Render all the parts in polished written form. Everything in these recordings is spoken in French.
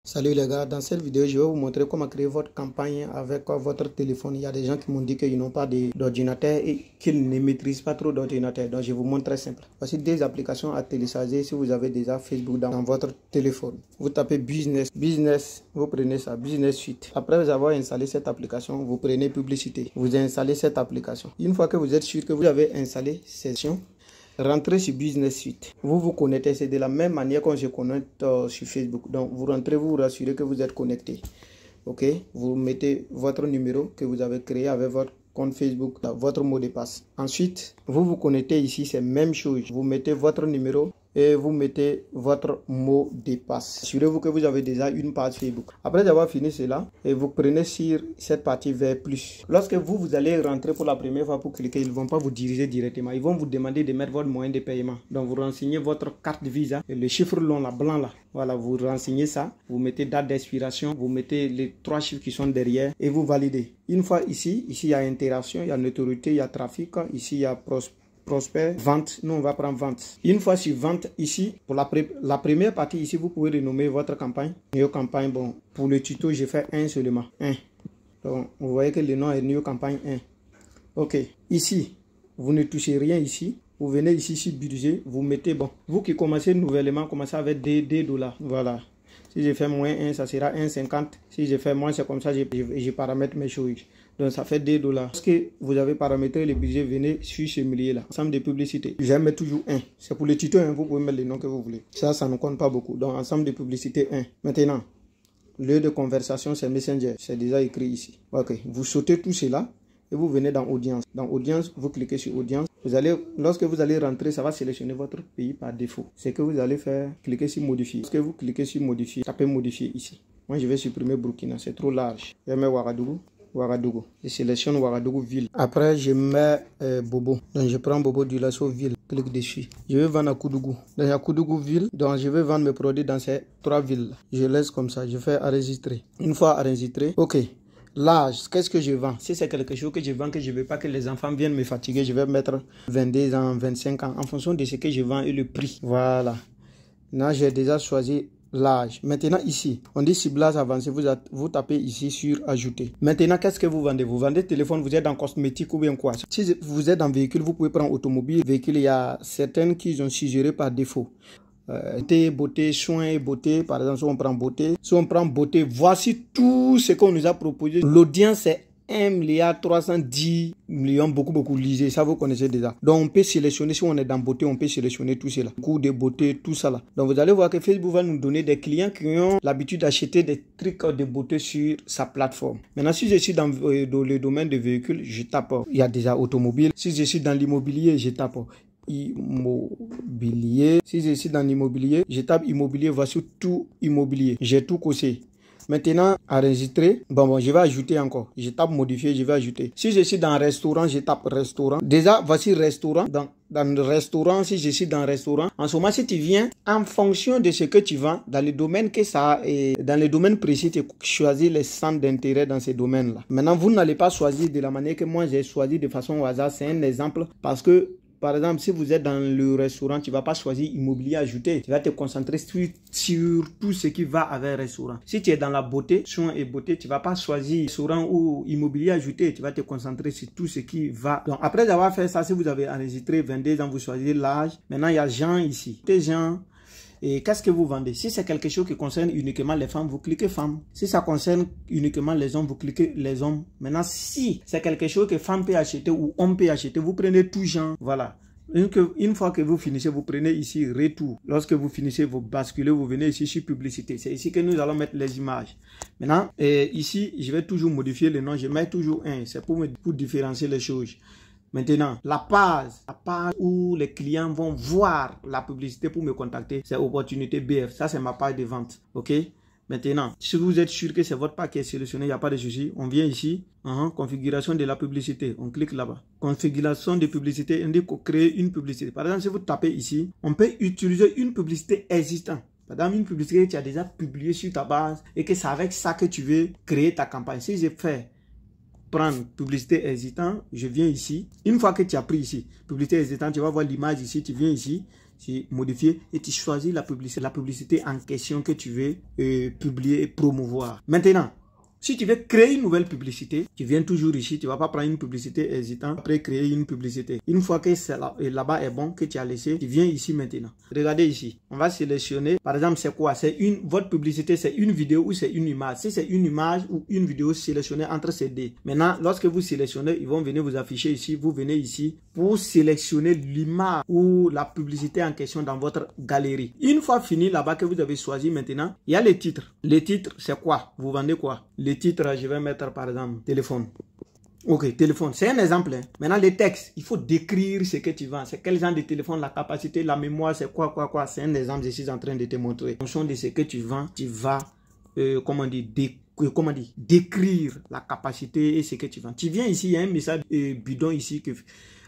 Salut les gars, dans cette vidéo je vais vous montrer comment créer votre campagne avec votre téléphone. Il y a des gens qui m'ont dit qu'ils n'ont pas d'ordinateur et qu'ils ne maîtrisent pas trop d'ordinateur. Donc je vous montre très simple. Voici des applications à télécharger si vous avez déjà Facebook dans votre téléphone. Vous tapez business, vous prenez ça, business suite. Après vous avoir installé cette application, vous prenez publicité. Vous installez cette application. Une fois que vous êtes sûr que vous avez installé Session, rentrez sur Business Suite. Vous vous connectez, c'est de la même manière qu'on se connecte sur Facebook. Donc vous rentrez, vous vous rassurez que vous êtes connecté. Ok, vous mettez votre numéro que vous avez créé avec votre compte Facebook, votre mot de passe. Ensuite, vous vous connectez ici, c'est même chose. Vous mettez votre numéro et vous mettez votre mot de passe. Assurez-vous que vous avez déjà une page Facebook. Après avoir fini cela, et vous prenez sur cette partie vers plus. Lorsque vous allez rentrer pour la première fois pour cliquer, ils ne vont pas vous diriger directement. Ils vont vous demander de mettre votre moyen de paiement. Donc vous renseignez votre carte Visa, et le chiffre long là, blanc là. Voilà, vous renseignez ça. Vous mettez date d'expiration, vous mettez les 3 chiffres qui sont derrière et vous validez. Une fois ici il y a interaction, il y a notoriété, il y a trafic, ici il y a prospect, vente. Nous on va prendre vente. Une fois sur vente ici, pour la première partie ici, vous pouvez renommer votre campagne. New campagne, bon, pour le tuto j'ai fait un seulement, 1. Donc vous voyez que le nom est New campagne 1. Ok, ici vous ne touchez rien ici. Vous venez ici sur budget, vous mettez, bon, vous qui commencez nouvellement, commencez avec des $. Voilà. Si je fais moins 1, ça sera 1,50. Si je fais moins, c'est comme ça, je paramètre mes choses. Donc ça fait $. Lorsque vous avez paramétré le budget, venez sur ce milieu-là. Ensemble de publicités. J'aime mettre toujours 1. C'est pour le tuto, hein, vous pouvez mettre les noms que vous voulez. Ça ne compte pas beaucoup. Donc ensemble de publicités 1. Maintenant, lieu de conversation, c'est Messenger. C'est déjà écrit ici. Ok, vous sautez tout cela. Et vous venez dans audience. Dans audience, vous cliquez sur audience. Lorsque vous allez rentrer, ça va sélectionner votre pays par défaut. C'est que vous allez faire, cliquer sur modifier. Lorsque vous cliquez sur modifier, tapez modifier ici. Moi, je vais supprimer Burkina, c'est trop large. Je mets Ouagadougou. Je sélectionne Ouagadougou ville. Après, je mets Bobo. Donc, je prends Bobo du lasso ville. Clique dessus. Je vais vendre à Koudougou. Dans la Koudougou ville, donc je vais vendre mes produits dans ces 3 villes. Je laisse comme ça. Je fais enregistrer. Une fois enregistré, ok. L'âge, qu'est-ce que je vends? Si c'est quelque chose que je vends, que je ne veux pas que les enfants viennent me fatiguer, je vais mettre 22 ans, 25 ans, en fonction de ce que je vends et le prix. Voilà. Là, j'ai déjà choisi l'âge. Maintenant, ici, on dit ciblage avancé. Vous tapez ici sur ajouter. Maintenant, qu'est-ce que vous vendez? Vous vendez téléphone, vous êtes dans cosmétique ou bien quoi? Si vous êtes dans véhicule, vous pouvez prendre automobile. Véhicule, il y a certaines qui ont suggéré par défaut. Beauté, soins et beauté, par exemple, si on prend beauté, voici tout ce qu'on nous a proposé. L'audience est 1,310 milliard, beaucoup lisé, ça vous connaissez déjà. Donc on peut sélectionner, si on est dans beauté, on peut sélectionner tout cela, coût de beauté, tout ça là. Donc vous allez voir que Facebook va nous donner des clients qui ont l'habitude d'acheter des trucs de beauté sur sa plateforme. Maintenant, si je suis dans le domaine de véhicules, je tape, il y a déjà automobile. Si je suis dans l'immobilier, je tape immobilier. Si je suis dans l'immobilier, je tape immobilier, voici tout immobilier. J'ai tout coché. Maintenant, enregistrer. Bon, je vais ajouter encore. Je tape modifier, je vais ajouter. Si je suis dans restaurant, je tape restaurant. Déjà, voici restaurant. Dans le restaurant, si je suis dans restaurant, en ce moment, si tu viens, en fonction de ce que tu vends, dans le domaine que ça est, dans le domaine précis, tu choisis les centres d'intérêt dans ces domaines-là. Maintenant, vous n'allez pas choisir de la manière que moi j'ai choisi de façon au hasard. C'est un exemple parce que par exemple, si vous êtes dans le restaurant, tu ne vas pas choisir immobilier ajouté. Tu vas te concentrer sur tout ce qui va avec restaurant. Si tu es dans la beauté, soins et beauté, tu ne vas pas choisir restaurant ou immobilier ajouté. Tu vas te concentrer sur tout ce qui va. Donc, après avoir fait ça, si vous avez enregistré 22 ans, vous choisissez l'âge. Maintenant, il y a Jean ici. Des gens. Et qu'est-ce que vous vendez? Si c'est quelque chose qui concerne uniquement les femmes, vous cliquez femmes. Si ça concerne uniquement les hommes, vous cliquez les hommes. Maintenant, si c'est quelque chose que femme peut acheter ou homme peut acheter, vous prenez tout genre. Voilà. Une fois que vous finissez, vous prenez ici retour. Lorsque vous finissez, vous basculez, vous venez ici sur publicité. C'est ici que nous allons mettre les images. Maintenant, ici, je vais toujours modifier le nom. Je mets toujours 1. C'est pour différencier les choses. Maintenant, la page où les clients vont voir la publicité pour me contacter, c'est opportunité BF. Ça, c'est ma page de vente. OK? Maintenant, si vous êtes sûr que c'est votre page qui est sélectionné, il n'y a pas de souci. On vient ici, configuration de la publicité. On clique là-bas. Configuration de publicité, on dit créer une publicité. Par exemple, si vous tapez ici, on peut utiliser une publicité existante. Par exemple, une publicité que tu as déjà publiée sur ta base et que c'est avec ça que tu veux créer ta campagne. Si je fais prendre publicité existante, je viens ici. Une fois que tu as pris ici, publicité existante, tu vas voir l'image ici, tu viens ici, sur modifier et tu choisis la publicité en question que tu veux publier et promouvoir. Maintenant, si tu veux créer une nouvelle publicité, tu viens toujours ici, tu ne vas pas prendre une publicité hésitant, après créer une publicité. Une fois que là-bas est bon, que tu as laissé, tu viens ici maintenant. Regardez ici, on va sélectionner, par exemple, c'est quoi? Votre publicité, c'est une vidéo ou c'est une image. Si c'est une image ou une vidéo, sélectionnez entre ces deux. Maintenant, lorsque vous sélectionnez, ils vont venir vous afficher ici, vous venez ici pour sélectionner l'image ou la publicité en question dans votre galerie. Une fois fini là-bas que vous avez choisi maintenant, il y a les titres. Les titres, c'est quoi? Vous vendez quoi? Les titres, je vais mettre par exemple téléphone. Ok, téléphone, c'est un exemple. Hein. Maintenant, les textes, il faut décrire ce que tu vends. C'est quel genre de téléphone, la capacité, la mémoire, c'est quoi. C'est un exemple, je suis en train de te montrer. En fonction de ce que tu vends, tu vas, décrire la capacité et ce que tu vends. Tu viens ici, il y a un message bidon ici que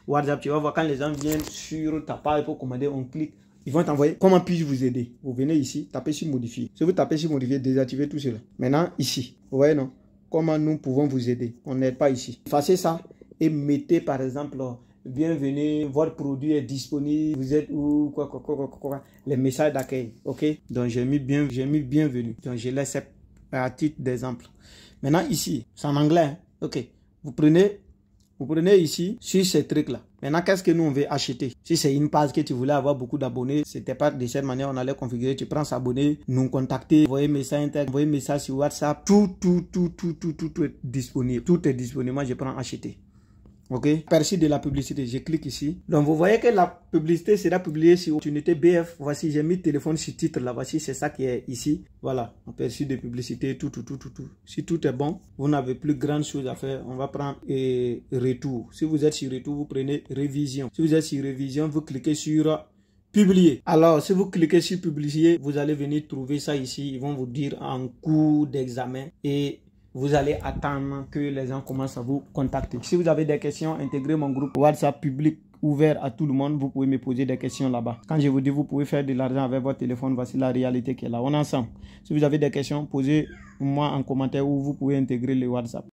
WhatsApp, tu vas voir quand les gens viennent sur ta page pour commander, on clique. Ils vont t'envoyer comment puis-je vous aider. Vous venez ici, tapez sur modifier. Si vous tapez sur modifier, désactivez tout cela. Maintenant, ici, vous voyez non? Comment nous pouvons vous aider? On n'aide pas ici. Effacez ça et mettez par exemple, bienvenue, votre produit est disponible, vous êtes où, quoi. Les messages d'accueil, ok? Donc j'ai mis bienvenue. Donc je laisse à titre d'exemple. Maintenant ici, c'est en anglais, hein? Ok? Vous prenez ici, sur ces trucs-là. Maintenant, qu'est-ce que nous, on veut acheter? Si c'est une page que tu voulais avoir beaucoup d'abonnés, c'était pas de cette manière, on allait configurer. Tu prends s'abonner, nous contacter, envoyer message, envoyer message sur WhatsApp. Tout est disponible. Tout est disponible. Moi, je prends acheter. Ok, aperçu de la publicité, je clique ici. Donc vous voyez que la publicité sera publiée sur opportunité BF. Voici, j'ai mis téléphone sur titre là. Voici, c'est ça qui est ici. Voilà, aperçu de publicité, tout. Si tout est bon, vous n'avez plus grande chose à faire. On va prendre retour. Si vous êtes sur retour, vous prenez révision. Si vous êtes sur révision, vous cliquez sur publier. Alors, si vous cliquez sur publier, vous allez venir trouver ça ici. Ils vont vous dire en cours d'examen et vous allez attendre que les gens commencent à vous contacter. Si vous avez des questions, intégrez mon groupe WhatsApp public ouvert à tout le monde. Vous pouvez me poser des questions là-bas. Quand je vous dis, vous pouvez faire de l'argent avec votre téléphone. Voici la réalité qui est là. On est ensemble. Si vous avez des questions, posez-moi en commentaire ou vous pouvez intégrer le WhatsApp.